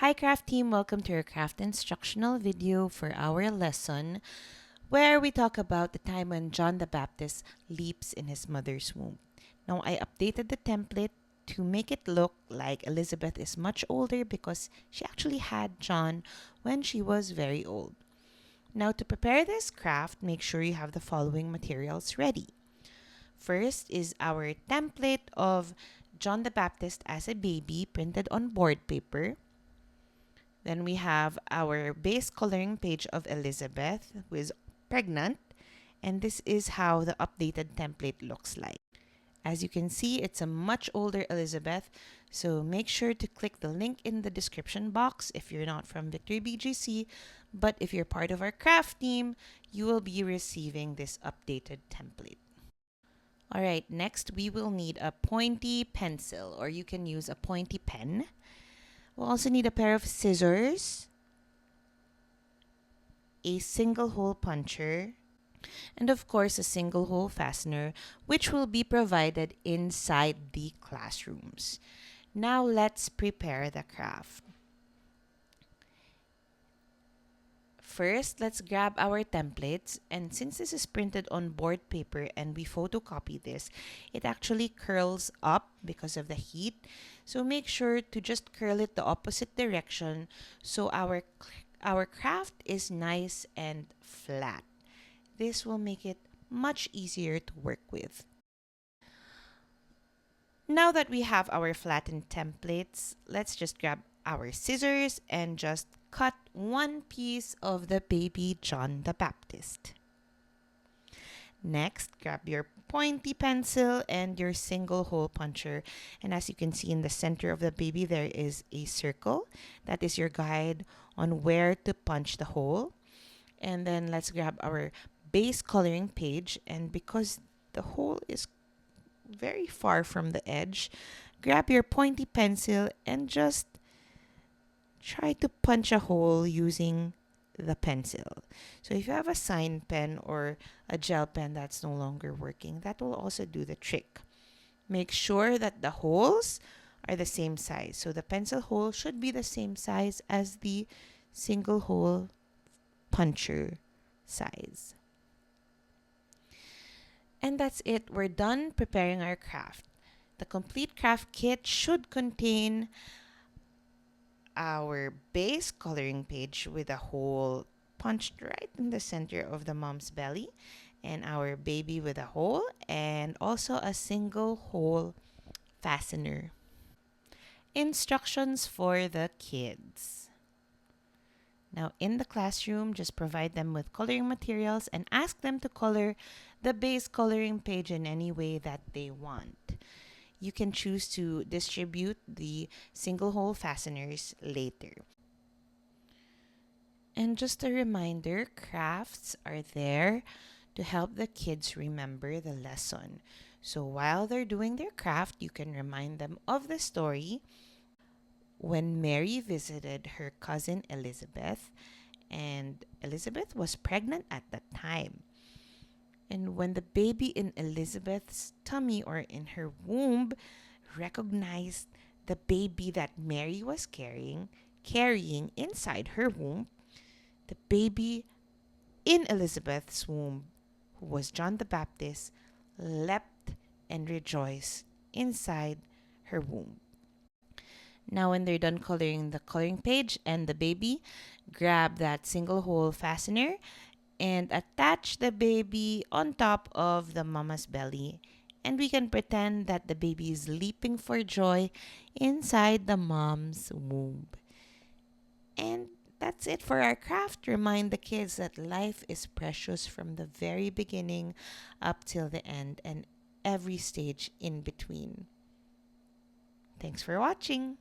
Hi craft team, welcome to our craft instructional video for our lesson where we talk about the time when John the Baptist leaps in his mother's womb. Now I updated the template to make it look like Elizabeth is much older because she actually had John when she was very old. Now to prepare this craft, make sure you have the following materials ready. First is our template of John the Baptist as a baby printed on board paper. Then we have our base coloring page of Elizabeth, who is pregnant, and this is how the updated template looks like. As you can see, it's a much older Elizabeth, so make sure to click the link in the description box if you're not from Victory BGC, but if you're part of our craft team, you will be receiving this updated template. Alright, next we will need a pointy pencil, or you can use a pointy pen. We'll also need a pair of scissors, a single hole puncher, and of course a single hole fastener, which will be provided inside the classrooms. Now let's prepare the craft. First, let's grab our templates, and since this is printed on board paper and we photocopy this, it actually curls up because of the heat. So make sure to just curl it the opposite direction so our craft is nice and flat. This will make it much easier to work with. Now that we have our flattened templates, let's just grab our scissors and just cut one piece of the baby John the Baptist. Next, grab your pointy pencil and your single hole puncher. And as you can see in the center of the baby, there is a circle. That is your guide on where to punch the hole. And then let's grab our base coloring page. And because the hole is very far from the edge, grab your pointy pencil and just try to punch a hole using the pencil. So if you have a sign pen or a gel pen that's no longer working, that will also do the trick. Make sure that the holes are the same size. So the pencil hole should be the same size as the single hole puncher size. And that's it. We're done preparing our craft. The complete craft kit should contain our base coloring page with a hole punched right in the center of the mom's belly, and our baby with a hole, and also a single hole fastener. Instructions for the kids. Now in the classroom, just provide them with coloring materials and ask them to color the base coloring page in any way that they want. You can choose to distribute the single hole fasteners later. And just a reminder, crafts are there to help the kids remember the lesson. So while they're doing their craft, you can remind them of the story when Mary visited her cousin Elizabeth, and Elizabeth was pregnant at that time. And when the baby in Elizabeth's tummy or in her womb recognized the baby that Mary was carrying inside her womb, the baby in Elizabeth's womb, who was John the Baptist, leapt and rejoiced inside her womb. Now when they're done coloring the coloring page and the baby, grab that single hole fastener and attach the baby on top of the mama's belly, and we can pretend that the baby is leaping for joy inside the mom's womb. And that's it for our craft. Remind the kids that life is precious from the very beginning up till the end and every stage in between. Thanks for watching.